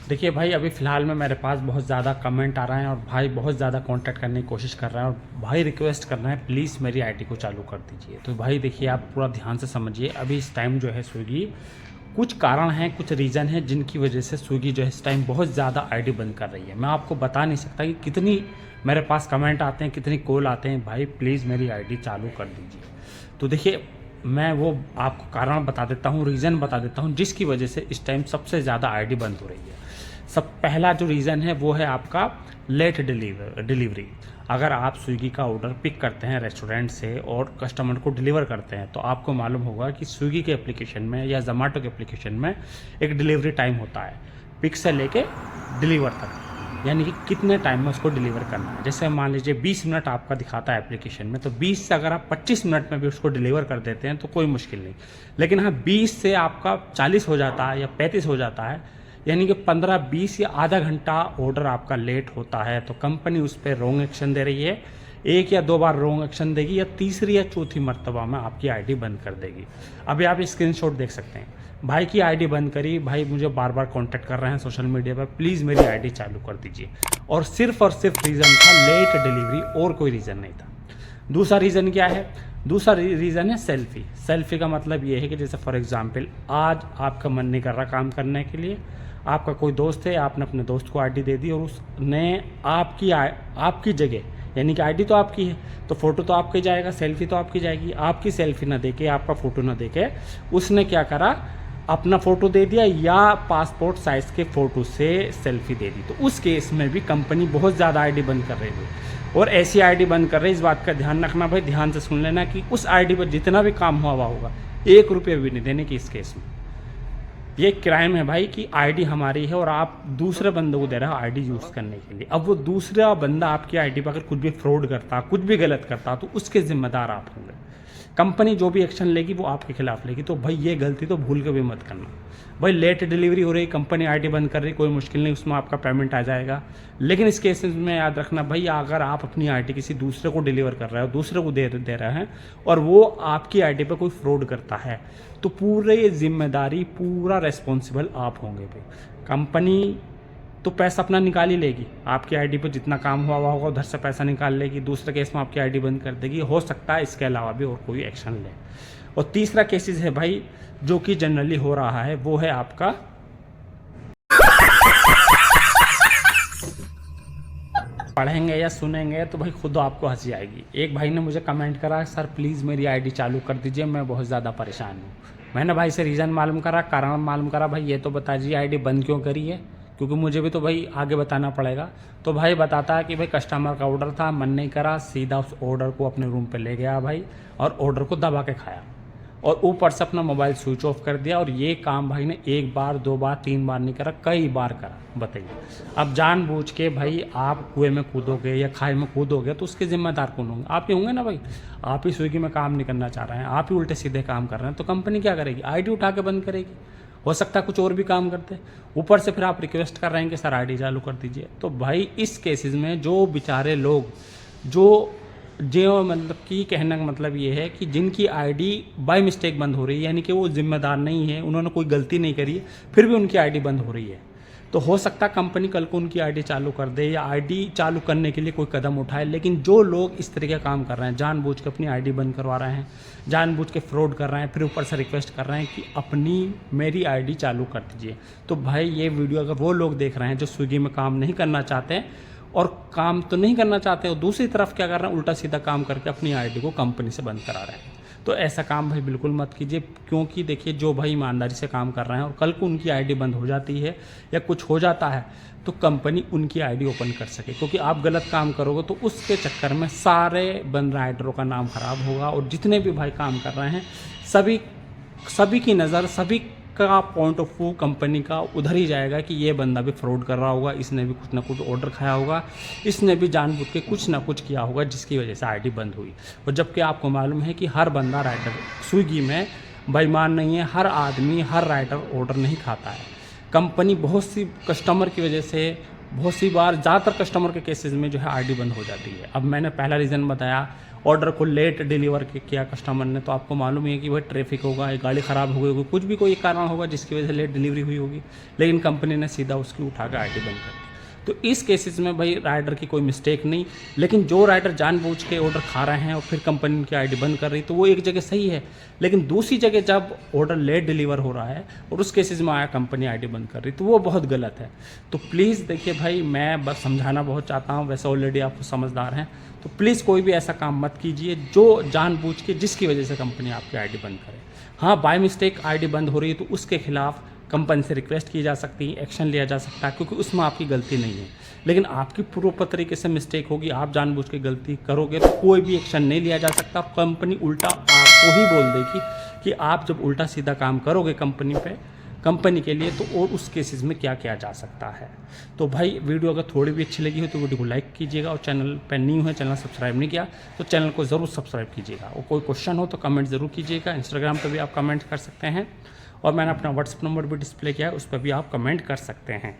देखिए भाई, अभी फ़िलहाल में मेरे पास बहुत ज़्यादा कमेंट आ रहे हैं और भाई बहुत ज़्यादा कांटेक्ट करने की कोशिश कर रहे हैं और भाई रिक्वेस्ट कर रहे हैं प्लीज़ मेरी आईडी को चालू कर दीजिए। तो भाई देखिए, आप पूरा ध्यान से समझिए। अभी इस टाइम जो है स्विगी, कुछ कारण हैं, कुछ रीज़न हैं जिनकी वजह से स्विगी जो है इस टाइम बहुत ज़्यादा आईडी बंद कर रही है। मैं आपको बता नहीं सकता कि कितनी मेरे पास कमेंट आते हैं, कितनी कॉल आते हैं, भाई प्लीज़ मेरी आईडी चालू कर दीजिए। तो देखिए, मैं वो आपको कारण बता देता हूँ, रीज़न बता देता हूँ जिसकी वजह से इस टाइम सबसे ज़्यादा आईडी बंद हो रही है। सब पहला जो रीज़न है वो है आपका लेट डिलीवरी। अगर आप स्विगी का ऑर्डर पिक करते हैं रेस्टोरेंट से और कस्टमर को डिलीवर करते हैं, तो आपको मालूम होगा कि स्विगी के एप्लीकेशन में या जोमेटो के एप्लीकेशन में एक डिलीवरी टाइम होता है, पिक से लेके डिलीवर तक, यानी कि कितने टाइम में उसको डिलीवर करना है। जैसे मान लीजिए 20 मिनट आपका दिखाता है एप्लीकेशन में, तो 20 से अगर आप 25 मिनट में भी उसको डिलीवर कर देते हैं तो कोई मुश्किल नहीं। लेकिन हाँ, 20 से आपका 40 हो जाता है या 35 हो जाता है, यानी कि 15-20 या आधा घंटा ऑर्डर आपका लेट होता है, तो कंपनी उस पर रॉन्ग एक्शन दे रही है। एक या दो बार रॉन्ग एक्शन देगी या तीसरी या चौथी मर्तबा में आपकी आईडी बंद कर देगी। अभी आप स्क्रीनशॉट देख सकते हैं, भाई की आईडी बंद करी, भाई मुझे बार बार कांटेक्ट कर रहे हैं सोशल मीडिया पर, प्लीज़ मेरी आईडी चालू कर दीजिए। और सिर्फ रीज़न था लेट डिलीवरी, और कोई रीज़न नहीं था। दूसरा रीज़न क्या है? दूसरा रीज़न है सेल्फ़ी। सेल्फ़ी का मतलब ये है कि जैसे फॉर एग्ज़ाम्पल आज आपका मन नहीं कर रहा काम करने के लिए, आपका कोई दोस्त है, आपने अपने दोस्त को आईडी दे दी और उसने आपकी जगह, यानी कि आईडी तो आपकी है तो फ़ोटो तो आपके जाएगा, सेल्फ़ी तो आपकी जाएगी। आपकी सेल्फ़ी ना देके, आपका फ़ोटो ना देके उसने क्या करा, अपना फ़ोटो दे दिया या पासपोर्ट साइज़ के फ़ोटो से सेल्फ़ी दे दी। तो उस केस में भी कंपनी बहुत ज़्यादा आईडी बंद कर रही है और ऐसी आईडी बंद कर रही है। इस बात का ध्यान रखना भाई, ध्यान से सुन लेना कि उस आईडी पर जितना भी काम हुआ होगा, 1 रुपये भी नहीं देने की इस केस में। ये क्राइम है भाई कि आईडी हमारी है और आप दूसरे बंदे को दे रहे हो आईडी यूज़ करने के लिए। अब वो दूसरा बंदा आपकी आईडी पर अगर कुछ भी फ्रॉड करता, कुछ भी गलत करता, तो उसके ज़िम्मेदार आप होंगे। कंपनी जो भी एक्शन लेगी वो आपके खिलाफ लेगी। तो भाई ये गलती तो भूल के भी मत करना। भाई लेट डिलीवरी हो रही, कंपनी आईडी बंद कर रही, कोई मुश्किल नहीं, उसमें आपका पेमेंट आ जाएगा। लेकिन इस केस में याद रखना भाई, अगर आप अपनी आईडी किसी दूसरे को डिलीवर कर रहे हो, दूसरे को दे रहे हैं और वो आपकी आईडी पे कोई फ्रॉड करता है, तो पूरे जिम्मेदारी, पूरा रेस्पॉन्सिबल आप होंगे भाई। कंपनी तो पैसा अपना निकाल ही लेगी, आपकी आईडी पर जितना काम हुआ होगा उधर से पैसा निकाल लेगी, दूसरे केस में आपकी आईडी बंद कर देगी। हो सकता है इसके अलावा भी और कोई एक्शन ले। और तीसरा केसेस है भाई जो कि जनरली हो रहा है, वो है आपका पढ़ेंगे या सुनेंगे तो भाई खुद आपको हंसी आएगी। एक भाई ने मुझे कमेंट करा, सर प्लीज़ मेरी आईडी चालू कर दीजिए, मैं बहुत ज़्यादा परेशान हूँ। मैंने भाई से रीज़न मालूम करा, कारण मालूम करा, भाई ये तो बता दीजिए आईडी बंद क्यों करी है, क्योंकि मुझे भी तो भाई आगे बताना पड़ेगा। तो भाई बताता है कि भाई कस्टमर का ऑर्डर था, मन नहीं करा, सीधा उस ऑर्डर को अपने रूम पे ले गया भाई और ऑर्डर को दबा के खाया और ऊपर से अपना मोबाइल स्विच ऑफ कर दिया। और ये काम भाई ने 1 बार 2 बार 3 बार नहीं करा, कई बार करा। बताइए, अब जानबूझ के भाई आप कुएं में कूदोगे या खाई में कूदोगे तो उसके जिम्मेदार कौन होंगे? आप ही होंगे ना भाई। आप ही स्विगी में काम नहीं करना चाह रहे हैं, आप ही उल्टे सीधे काम कर रहे हैं, तो कंपनी क्या करेगी? आईडी उठा के बंद करेगी। हो सकता है कुछ और भी काम करते, ऊपर से फिर आप रिक्वेस्ट कर रहे हैं कि सर आईडी चालू कर दीजिए। तो भाई इस केसेस में जो बेचारे लोग जो मतलब कि कहने का मतलब ये है कि जिनकी आईडी बाय मिस्टेक बंद हो रही है, यानी कि वो जिम्मेदार नहीं है, उन्होंने कोई गलती नहीं करी है, फिर भी उनकी आईडी बंद हो रही है, तो हो सकता है कंपनी कल को उनकी आईडी चालू कर दे या आईडी चालू करने के लिए कोई कदम उठाए। लेकिन जो लोग इस तरीके का काम कर रहे हैं, जानबूझ के अपनी आईडी बंद करवा रहे हैं, जानबूझ के फ्रॉड कर रहे हैं, फिर ऊपर से रिक्वेस्ट कर रहे हैं कि अपनी मेरी आईडी चालू कर दीजिए, तो भाई ये वीडियो अगर वो लोग देख रहे हैं जो स्विगी में काम नहीं करना चाहते और काम तो नहीं करना चाहते और दूसरी तरफ क्या कर रहे हैं, उल्टा सीधा काम करके अपनी आईडी को कंपनी से बंद करा रहे हैं, तो ऐसा काम भाई बिल्कुल मत कीजिए। क्योंकि देखिए, जो भाई ईमानदारी से काम कर रहे हैं और कल को उनकी आईडी बंद हो जाती है या कुछ हो जाता है तो कंपनी उनकी आईडी ओपन कर सके, क्योंकि आप गलत काम करोगे तो उसके चक्कर में सारे बंद राइडरों का नाम खराब होगा और जितने भी भाई काम कर रहे हैं सभी की नज़र, सभी का पॉइंट ऑफ व्यू कंपनी का उधर ही जाएगा कि ये बंदा भी फ्रॉड कर रहा होगा, इसने भी कुछ ना कुछ ऑर्डर खाया होगा, इसने भी जानबूझ के कुछ ना कुछ किया होगा जिसकी वजह से आईडी बंद हुई। और जबकि आपको मालूम है कि हर बंदा राइडर स्विगी में बेईमान नहीं है, हर आदमी हर राइडर ऑर्डर नहीं खाता है। कंपनी बहुत सी कस्टमर की वजह से बहुत सी बार ज़्यादातर कस्टमर के केसेस में जो है आईडी बंद हो जाती है। अब मैंने पहला रीज़न बताया, ऑर्डर को लेट डिलीवर किया कस्टमर ने, तो आपको मालूम ही है कि भाई ट्रैफिक होगा, एक गाड़ी ख़राब हो गई होगी, कुछ भी कोई कारण होगा जिसकी वजह से लेट डिलीवरी हुई होगी, लेकिन कंपनी ने सीधा उसकी उठा कर आईडी बंद कर दी। तो इस केसेस में भाई राइडर की कोई मिस्टेक नहीं, लेकिन जो राइडर जानबूझ के ऑर्डर खा रहे हैं और फिर कंपनी उनकी आईडी बंद कर रही, तो वो एक जगह सही है, लेकिन दूसरी जगह जब ऑर्डर लेट डिलीवर हो रहा है और उस केसेस में आया कंपनी आईडी बंद कर रही, तो वो बहुत गलत है। तो प्लीज़ देखिए भाई, मैं बस समझाना बहुत चाहता हूँ, वैसे ऑलरेडी आप समझदार हैं, तो प्लीज़ कोई भी ऐसा काम मत कीजिए जो जानबूझ के जिसकी वजह से कंपनी आपकी आईडी बंद करे। हाँ, बाय मिस्टेक आईडी बंद हो रही है तो उसके खिलाफ कंपनी से रिक्वेस्ट की जा सकती है, एक्शन लिया जा सकता है, क्योंकि उसमें आपकी गलती नहीं है। लेकिन आपकी पूर्व तरीके से मिस्टेक होगी, आप जानबूझ के गलती करोगे तो कोई भी एक्शन नहीं लिया जा सकता। कंपनी उल्टा आपको ही बोल देगी कि आप जब उल्टा सीधा काम करोगे कंपनी के लिए, तो और उस केसेस में क्या किया जा सकता है। तो भाई वीडियो अगर थोड़ी भी अच्छी लगी हो तो वीडियो को लाइक कीजिएगा, और चैनल पर न्यू है, चैनल सब्सक्राइब नहीं किया तो चैनल को ज़रूर सब्सक्राइब कीजिएगा, और कोई क्वेश्चन हो तो कमेंट ज़रूर कीजिएगा। इंस्टाग्राम पर भी आप कमेंट कर सकते हैं, और मैंने अपना व्हाट्सअप नंबर भी डिस्प्ले किया है, उस पर भी आप कमेंट कर सकते हैं।